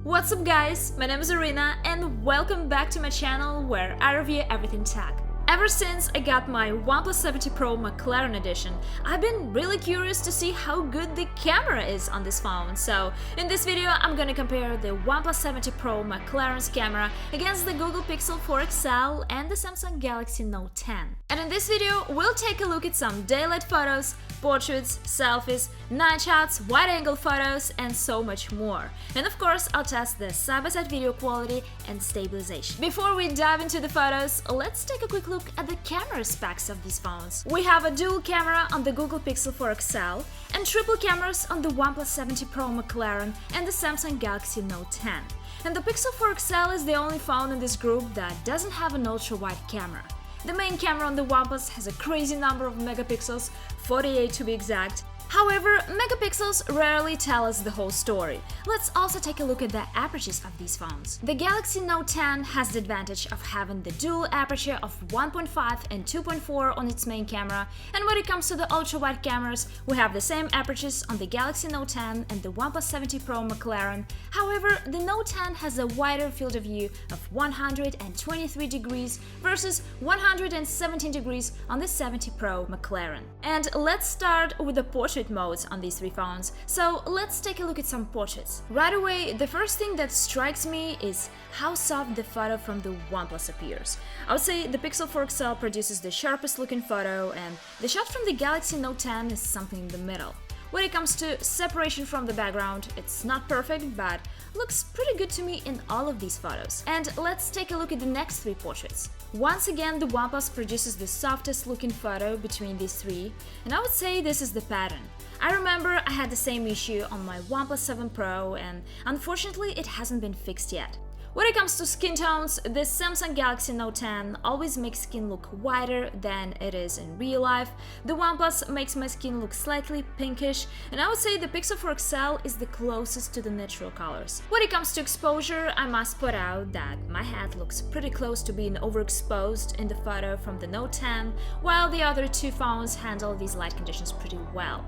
What's up guys, my name is Arina and welcome back to my channel where I review everything tech. Ever since I got my OnePlus 70 Pro McLaren edition, I've been really curious to see how good the camera is on this phone. So in this video I'm gonna compare the OnePlus 70 Pro McLaren's camera against the Google Pixel 4 XL and the Samsung Galaxy Note 10. And in this video we'll take a look at some daylight photos, portraits, selfies, night shots, wide-angle photos, and so much more. And of course, I'll test the side-by-side video quality and stabilization. Before we dive into the photos, let's take a quick look at the camera specs of these phones. We have a dual camera on the Google Pixel 4 XL and triple cameras on the OnePlus 70 Pro McLaren and the Samsung Galaxy Note 10. And the Pixel 4 XL is the only phone in this group that doesn't have an ultra-wide camera. The main camera on the OnePlus has a crazy number of megapixels, 48 to be exact. However, megapixels rarely tell us the whole story. Let's also take a look at the apertures of these phones. The Galaxy Note 10 has the advantage of having the dual aperture of 1.5 and 2.4 on its main camera, and when it comes to the ultra-wide cameras, we have the same apertures on the Galaxy Note 10 and the OnePlus 70 Pro McLaren. However, the Note 10 has a wider field of view of 123 degrees versus 117 degrees on the 70 Pro McLaren. And let's start with the portrait modes on these three phones, so let's take a look at some portraits. Right away, the first thing that strikes me is how soft the photo from the OnePlus appears. I would say the Pixel 4 XL produces the sharpest looking photo, and the shot from the Galaxy Note 10 is something in the middle. When it comes to separation from the background, it's not perfect, but looks pretty good to me in all of these photos. And let's take a look at the next three portraits. Once again, the OnePlus produces the softest looking photo between these three, and I would say this is the pattern. I remember I had the same issue on my OnePlus 7 Pro, and unfortunately it hasn't been fixed yet. When it comes to skin tones, the Samsung Galaxy Note 10 always makes skin look whiter than it is in real life. The OnePlus makes my skin look slightly pinkish, and I would say the Pixel 4 XL is the closest to the natural colors. When it comes to exposure, I must put out that my head looks pretty close to being overexposed in the photo from the Note 10, while the other two phones handle these light conditions pretty well.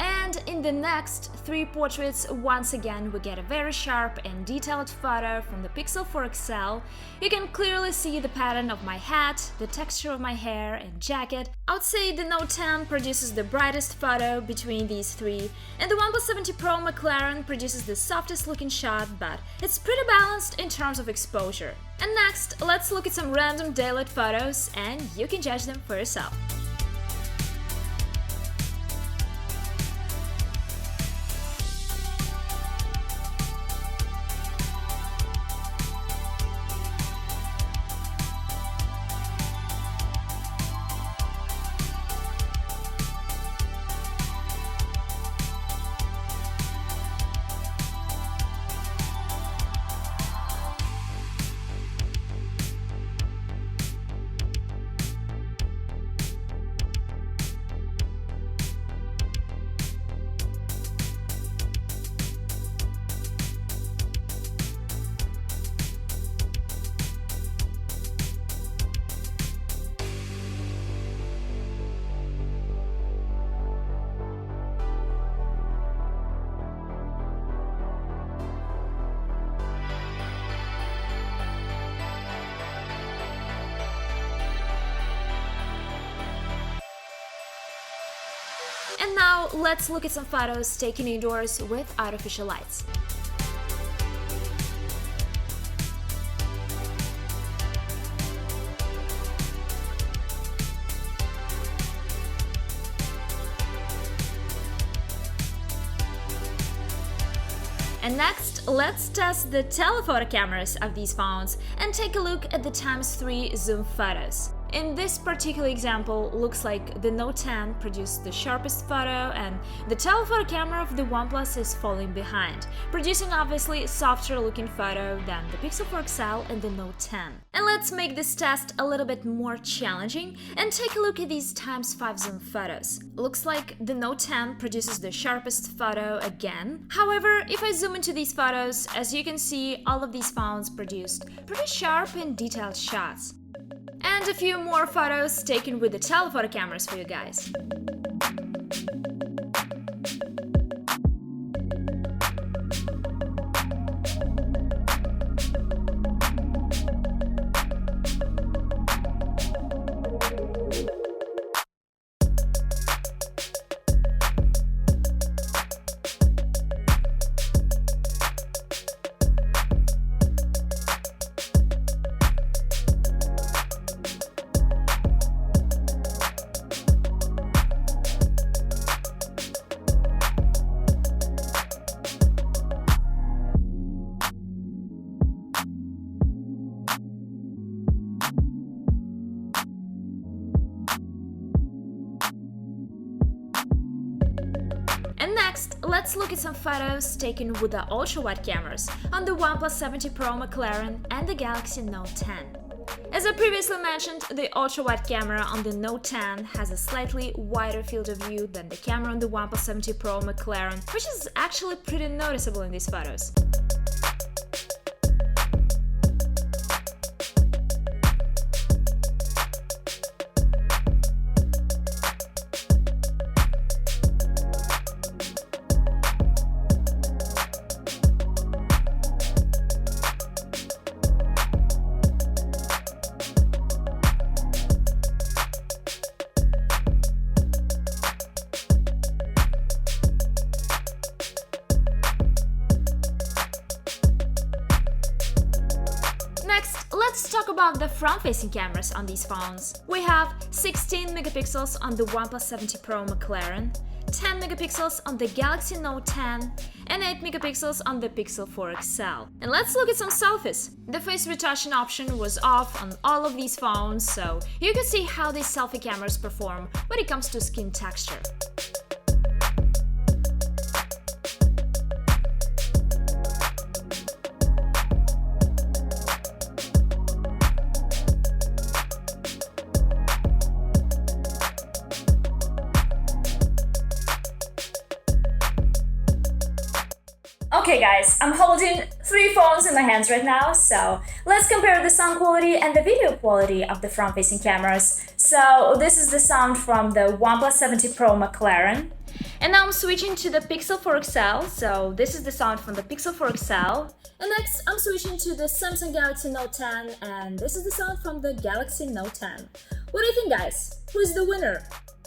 And in the next three portraits, once again we get a very sharp and detailed photo from the Pixel 4 XL. You can clearly see the pattern of my hat, the texture of my hair and jacket. I would say the Note 10 produces the brightest photo between these three, and the OnePlus 70 Pro McLaren produces the softest looking shot, but it's pretty balanced in terms of exposure. And next, let's look at some random daylight photos, and you can judge them for yourself. And now let's look at some photos taken indoors with artificial lights. And next, let's test the telephoto cameras of these phones and take a look at the x3 zoom photos. In this particular example, looks like the Note 10 produced the sharpest photo and the telephoto camera of the OnePlus is falling behind, producing obviously a softer looking photo than the Pixel 4 XL and the Note 10. And let's make this test a little bit more challenging and take a look at these x5 zoom photos. Looks like the Note 10 produces the sharpest photo again. However, if I zoom into these photos, as you can see, all of these phones produced pretty sharp and detailed shots. And a few more photos taken with the telephoto cameras for you guys. Next, let's look at some photos taken with the ultra-wide cameras on the OnePlus 70 Pro McLaren and the Galaxy Note 10. As I previously mentioned, the ultra-wide camera on the Note 10 has a slightly wider field of view than the camera on the OnePlus 70 Pro McLaren, which is actually pretty noticeable in these photos. Next, let's talk about the front-facing cameras on these phones. We have 16 megapixels on the OnePlus 70 Pro McLaren, 10 megapixels on the Galaxy Note 10, and 8 megapixels on the Pixel 4 XL. And let's look at some selfies. The face retouching option was off on all of these phones, so you can see how these selfie cameras perform when it comes to skin texture. Okay guys, I'm holding 3 phones in my hands right now, so let's compare the sound quality and the video quality of the front-facing cameras. So this is the sound from the OnePlus 70 Pro McLaren. And now I'm switching to the Pixel 4 XL, so this is the sound from the Pixel 4 XL. And next I'm switching to the Samsung Galaxy Note 10, and this is the sound from the Galaxy Note 10. What do you think, guys? Who is the winner?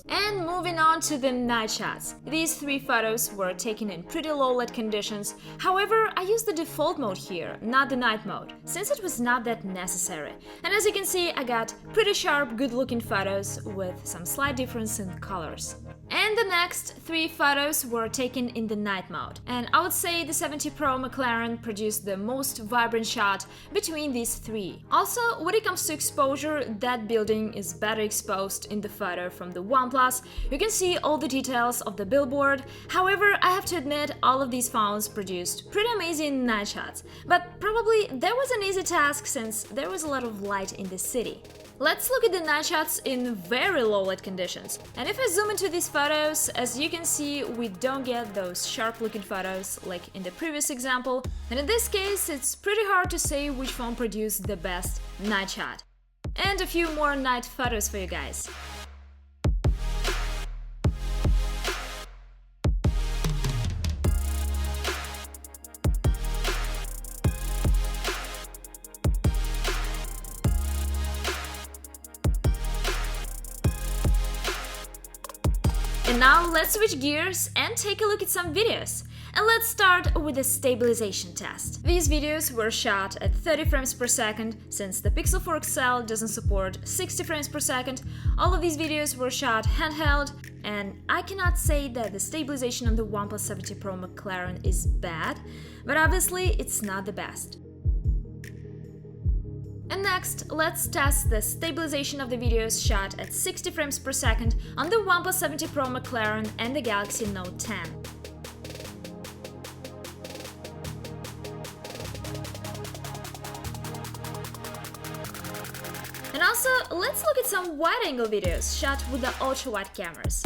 And moving on to the night shots. These 3 photos were taken in pretty low light conditions. However, I used the default mode here, not the night mode, since it was not that necessary. And as you can see, I got pretty sharp, good-looking photos with some slight difference in colors. And the next 3 photos were taken in the night mode. And I would say the 70 Pro McLaren produced the most vibrant shot between these 3. Also, when it comes to exposure, that building is better exposed in the photo from the OnePlus. You can see all the details of the billboard. However, I have to admit, all of these phones produced pretty amazing night shots. But probably that was an easy task since there was a lot of light in the city. Let's look at the night shots in very low light conditions. And if I zoom into these photos, as you can see, we don't get those sharp looking photos like in the previous example. And in this case, it's pretty hard to say which phone produced the best night shot. And a few more night photos for you guys. And now let's switch gears and take a look at some videos. And let's start with the stabilization test. These videos were shot at 30 frames per second, since the Pixel 4 XL doesn't support 60 frames per second. All of these videos were shot handheld, and I cannot say that the stabilization on the OnePlus 70 Pro McLaren is bad, but obviously it's not the best. And next, let's test the stabilization of the videos shot at 60 frames per second on the OnePlus 70 Pro McLaren and the Galaxy Note 10. And also, let's look at some wide-angle videos shot with the ultra-wide cameras.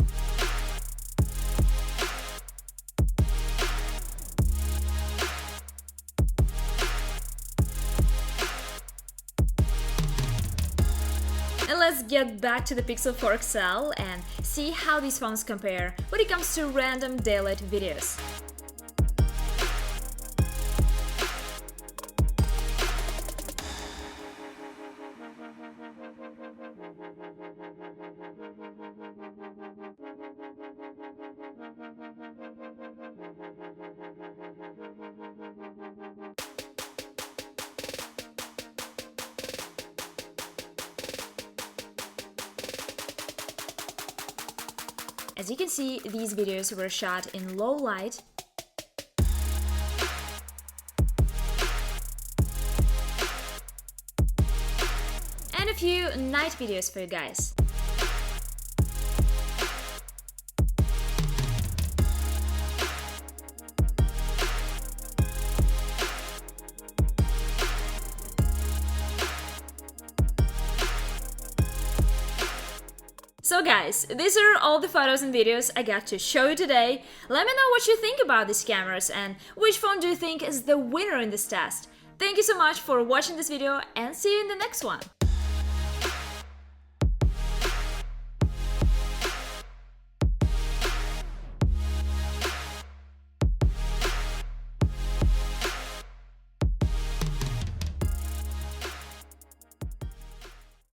And let's get back to the Pixel 4 XL and see how these phones compare when it comes to random daylight videos. As you can see, these videos were shot in low light, and a few night videos for you guys. So guys, these are all the photos and videos I got to show you today. Let me know what you think about these cameras and which phone do you think is the winner in this test. Thank you so much for watching this video and see you in the next one.